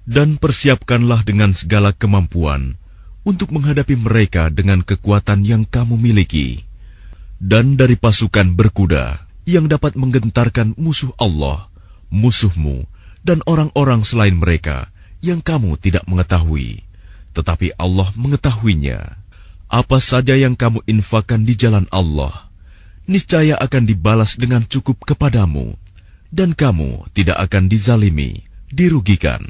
Dan persiapkanlah dengan segala kemampuan untuk menghadapi mereka dengan kekuatan yang kamu miliki, dan dari pasukan berkuda yang dapat menggentarkan musuh Allah, musuhmu, dan orang-orang selain mereka yang kamu tidak mengetahui, tetapi Allah mengetahuinya. Apa saja yang kamu infakkan di jalan Allah, niscaya akan dibalas dengan cukup kepadamu, dan kamu tidak akan dizalimi, dirugikan.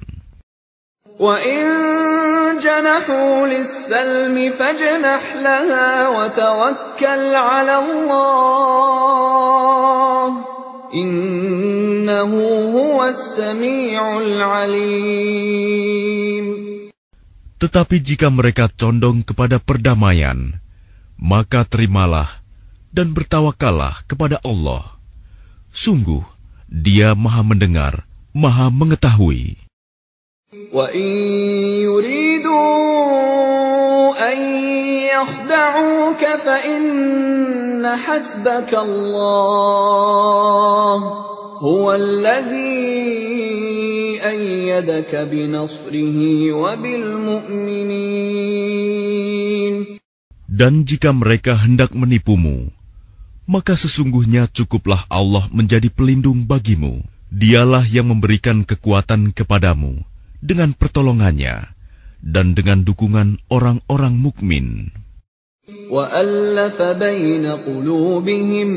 وَإِن جَنَحُوا لِلسَّلْمِ فَاجْنَحْ لَهَا وَتَوَكَّلْ عَلَى اللَّهِ إِنَّهُ هُوَ السَّمِيعُ الْعَلِيمُ. Tetapi jika mereka condong kepada perdamaian, maka terimalah dan bertawakallah kepada Allah. Sungguh, Dia Maha mendengar, Maha Mengetahui. وَإِن يُرِيدُوا أَن يَخْدَعُوكَ فَإِنَّ حَسْبَكَ اللَّهُ هُوَ الَّذِي أَيَّدَكَ بِنَصْرِهِ وَبِالْمُؤْمِنِينَ. Dan jika mereka hendak menipumu, maka sesungguhnya cukuplah Allah menjadi pelindung bagimu. Dialah yang memberikan kekuatan kepadamu dengan pertolongannya dan dengan dukungan orang-orang mukmin. وَأَلَّفَ بَيْنَ قُلُوبِهِمْ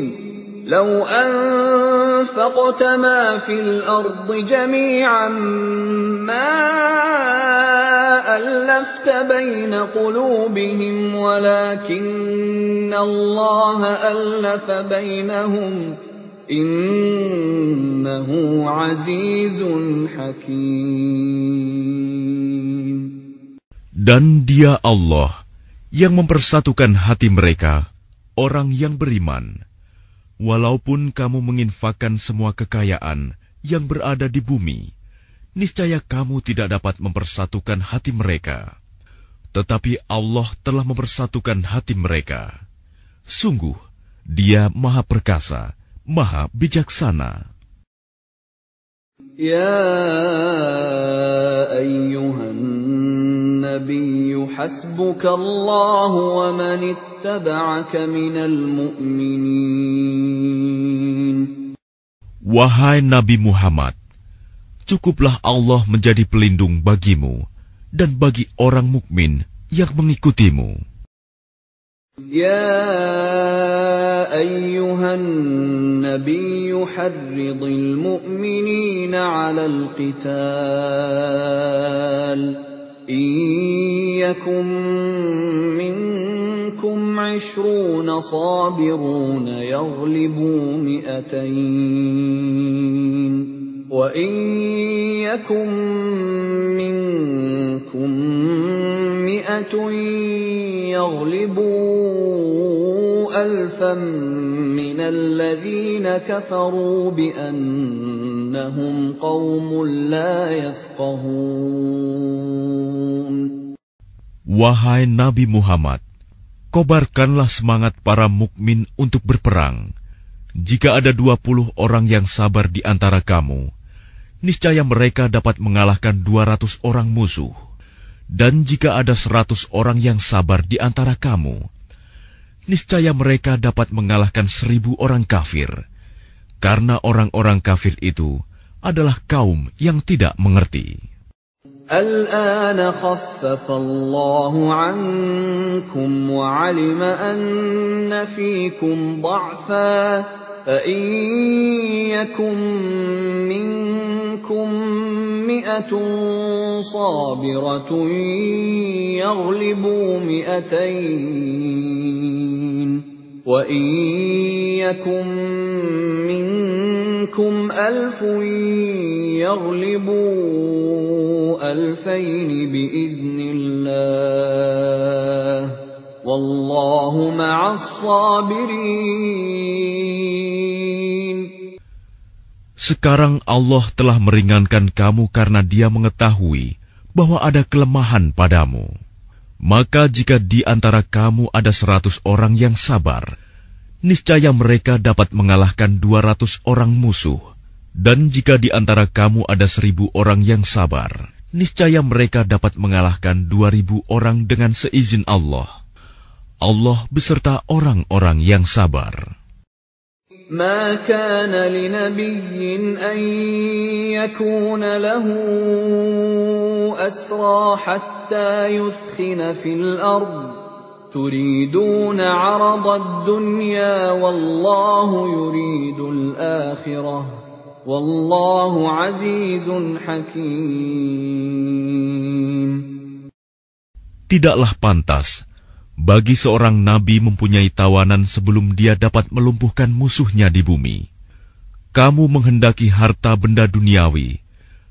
لَوْ أَنفَقْتَ مَا فِي الْأَرْضِ جَمِيعًا مَا أَلَّفْتَ بَيْنَ قُلُوبِهِمْ وَلَكِنَّ اللَّهَ أَلَّفَ بَيْنَهُمْ إِنَّهُ عَزِيزٌ حَكِيمٌ. Dan Dia Allah yang mempersatukan hati mereka, orang yang beriman. Walaupun kamu menginfakkan semua kekayaan yang berada di bumi, niscaya kamu tidak dapat mempersatukan hati mereka. Tetapi Allah telah mempersatukan hati mereka. Sungguh, Dia Maha Perkasa, Maha Bijaksana. Ya ayyuhan nabiyyu hasbukallahu wa man ittaba'aka minal mu'minin. Wahai Nabi Muhammad, cukuplah Allah menjadi pelindung bagimu dan bagi orang mukmin yang mengikutimu. Ya ayyuhan nabiyyu harridil mu'minina 'alal qital. Iyakum minkum 'ishrun sabirun yaghlibu mi'atayn. Wa iyyakum minkum mi'atun yaghlibu alfan minal ladzina kafaru bi'annahum qaumun la yafqahun. Wahai Nabi Muhammad, kobarkanlah semangat para mukmin untuk berperang. Jika ada 20 orang yang sabar di antara kamu, niscaya mereka dapat mengalahkan 200 orang musuh. Dan jika ada 100 orang yang sabar di antara kamu, niscaya mereka dapat mengalahkan 1000 orang kafir. Karena orang-orang kafir itu adalah kaum yang tidak mengerti. Al-ana khaffafa Allahu 'ankum wa 'alima anna fiikum dha'fa fa-in yakum minkum mi'atun sabiratun yaghlibu mi'atayn wa in yakum minkum alfun yaghlibu alfayn bi'iznillah wallahu ma'as sabirin. Sekarang Allah telah meringankan kamu karena Dia mengetahui bahwa ada kelemahan padamu. Maka jika di antara kamu ada 100 orang yang sabar, niscaya mereka dapat mengalahkan 200 orang musuh. Dan jika di antara kamu ada 1000 orang yang sabar, niscaya mereka dapat mengalahkan 2000 orang dengan seizin Allah. Allah beserta orang-orang yang sabar. ما كان لنبي أن يكون له أسرى حتى يثخن في الأرض تريدون عرض الدنيا والله يريد الآخرة والله عزيز حكيم. Tidaklah pantas bagi seorang nabi mempunyai tawanan sebelum dia dapat melumpuhkan musuhnya di bumi. Kamu menghendaki harta benda duniawi,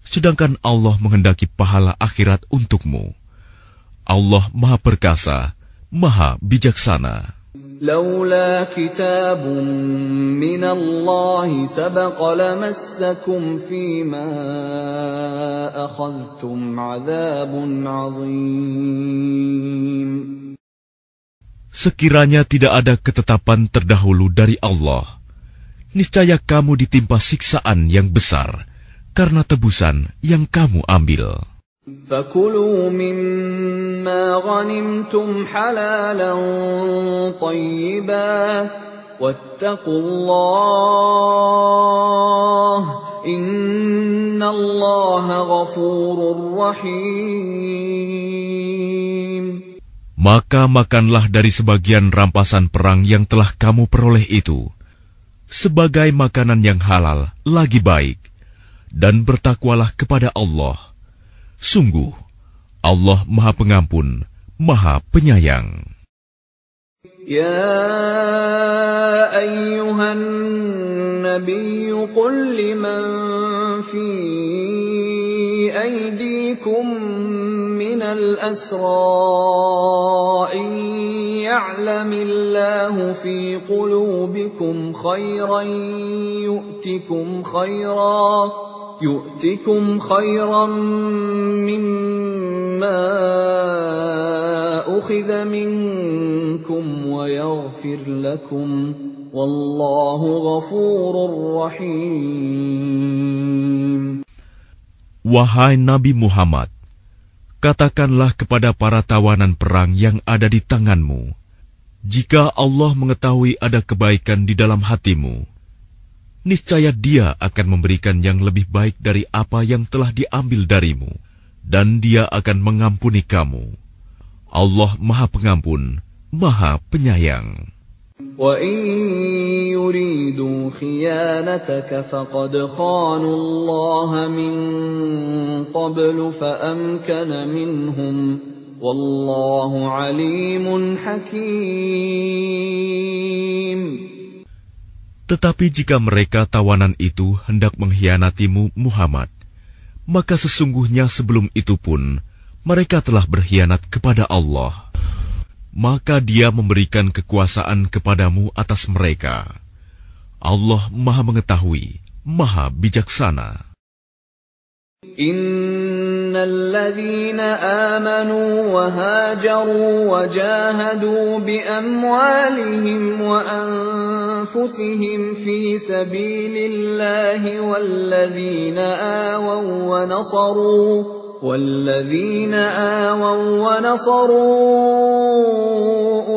sedangkan Allah menghendaki pahala akhirat untukmu. Allah Maha Perkasa, Maha Bijaksana. لولا كتاب من الله سبق لمسكم فيما أخذتم عذاب عظيم. Sekiranya tidak ada ketetapan terdahulu dari Allah, niscaya kamu ditimpa siksaan yang besar karena tebusan yang kamu ambil. فَكُلُوا مِمَّا غَنِمْتُمْ حَلَالًا طَيِّبًا وَاتَّقُوا اللَّهَ إِنَّ اللَّهَ غَفُورٌ رَّحِيمٌ. Maka makanlah dari sebagian rampasan perang yang telah kamu peroleh itu, sebagai makanan yang halal lagi baik, dan bertakwalah kepada Allah. Sungguh, Allah Maha Pengampun, Maha Penyayang. Ya ayyuhan nabiy qul liman fi aydikum minal asra in ya'lamillahu fi qulubikum khayran yu'tikum khayran mimma ukhidha minkum wa yaghfir lakum wallahu ghafurur rahim. Wahai Nabi Muhammad, katakanlah kepada para tawanan perang yang ada di tanganmu, jika Allah mengetahui ada kebaikan di dalam hatimu, niscaya Dia akan memberikan yang lebih baik dari apa yang telah diambil darimu, dan Dia akan mengampuni kamu. Allah Maha Pengampun, Maha Penyayang. وَإِن يُرِيدُوا خِيَانَتَكَ فَقَدْ خَانُوا اللَّهَ مِن قَبْلُ فَأَمْكَنَ مِنْهُمْ وَاللَّهُ عَلِيمٌ حَكِيمٌ. Tetapi jika mereka tawanan itu hendak mengkhianatimu Muhammad, maka sesungguhnya sebelum itu pun mereka telah berkhianat kepada Allah. Maka Dia memberikan kekuasaan kepadamu atas mereka. Allah Maha Mengetahui, Maha Bijaksana. Innal ladzina amanu wa hajaru wa jahadu bi amwalihim wa anfusihim fi sabilillahi والذين آووا ونصروا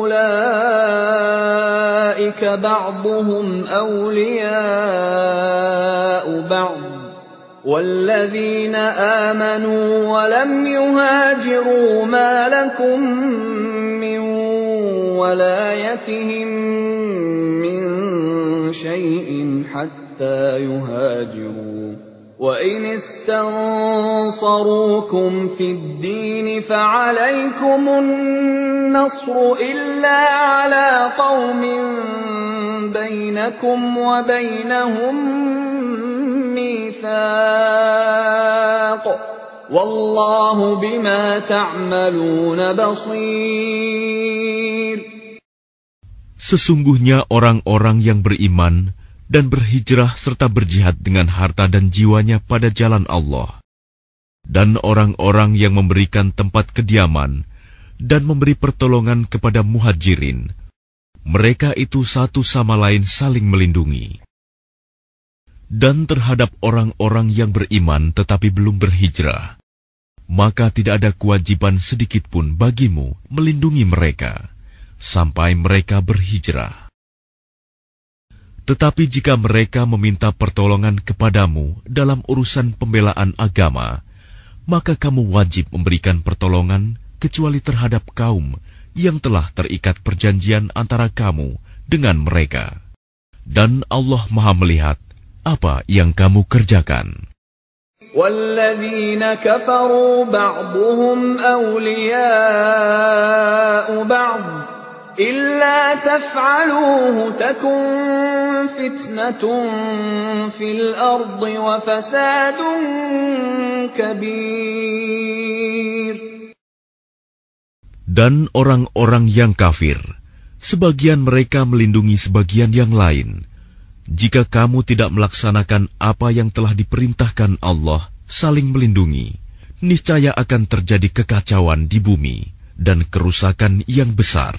أولئك بعضهم أولياء بعض والذين آمنوا ولم يهاجروا ما لكم من ولايتهم من شيء حتى يهاجروا وَإِنِ اسْتَنصَرُوكُمْ فِي الدِّينِ فَعَلَيْكُمُ النَّصْرُ إِلَّا عَلَى قَوْمٍ بَيْنَكُمْ وَبَيْنَهُم مِّيثَاقٌ وَاللَّهُ بِمَا تَعْمَلُونَ بَصِيرٌ. Sesungguhnya orang-orang yang beriman dan berhijrah serta berjihad dengan harta dan jiwanya pada jalan Allah, dan orang-orang yang memberikan tempat kediaman dan memberi pertolongan kepada muhajirin, mereka itu satu sama lain saling melindungi. Dan terhadap orang-orang yang beriman tetapi belum berhijrah, maka tidak ada kewajiban sedikitpun bagimu melindungi mereka sampai mereka berhijrah. Tetapi jika mereka meminta pertolongan kepadamu dalam urusan pembelaan agama, maka kamu wajib memberikan pertolongan kecuali terhadap kaum yang telah terikat perjanjian antara kamu dengan mereka. Dan Allah Maha melihat apa yang kamu kerjakan. وَالَّذِينَ كَفَرُوا بَعْضُهُمْ أَوْلِيَاءُ بَعْضٍ إِلَّا تَفْعَلُوهُ تَكُنْ فِتْنَةٌ فِي الْأَرْضِ وَفَسَادٌ كَبِيرٌ. Dan orang-orang yang kafir sebagian mereka melindungi sebagian yang lain. Jika kamu tidak melaksanakan apa yang telah diperintahkan Allah, saling melindungi, niscaya akan terjadi kekacauan di bumi dan kerusakan yang besar.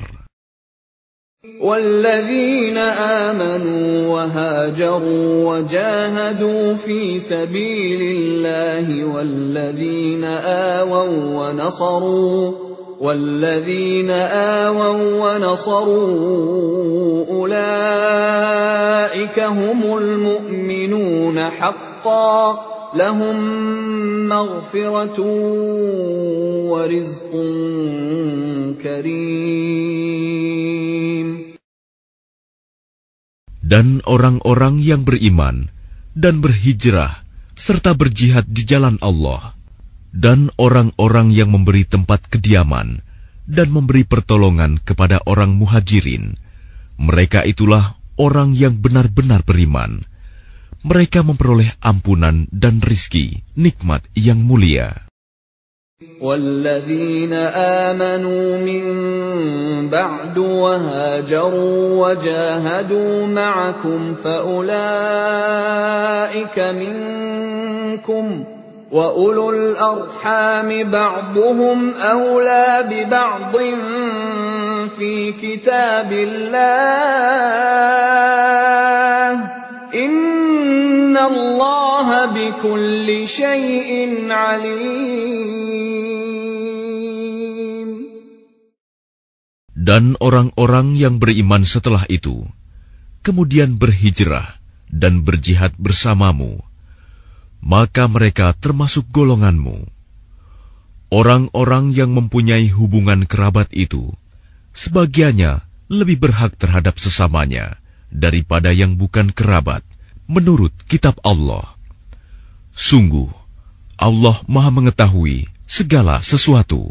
وَالَّذِينَ آمَنُوا وَهَاجَرُوا وَجَاهَدُوا فِي سَبِيلِ اللَّهِ وَالَّذِينَ آوَوا وَّنَصَرُوا أُولَئِكَ هُمُ الْمُؤْمِنُونَ حَقًّا لَهُم مَّغْفِرَةٌ وَرِزْقٌ كَرِيمٌ. Dan orang-orang yang beriman dan berhijrah serta berjihad di jalan Allah, dan orang-orang yang memberi tempat kediaman dan memberi pertolongan kepada orang muhajirin, mereka itulah orang yang benar-benar beriman. Mereka memperoleh ampunan dan rizki, nikmat yang mulia. وَالَّذِينَ آمَنُوا مِن بَعْدُ وَهَاجَرُوا وَجَاهَدُوا مَعَكُمْ فَأُولَئِكَ مِنكُمْ وَأُولُو الْأَرْحَامِ بَعْضُهُمْ أَوْلَى بِبَعْضٍ فِي كِتَابِ اللَّهِ إِنَّ اللَّهَ بِكُلِّ شَيْءٍ عَلِيمٌ. Dan orang-orang yang beriman setelah itu, kemudian berhijrah dan berjihad bersamamu, maka mereka termasuk golonganmu. Orang-orang yang mempunyai hubungan kerabat itu, sebagiannya lebih berhak terhadap sesamanya daripada yang bukan kerabat, menurut kitab Allah. Sungguh, Allah Maha mengetahui segala sesuatu.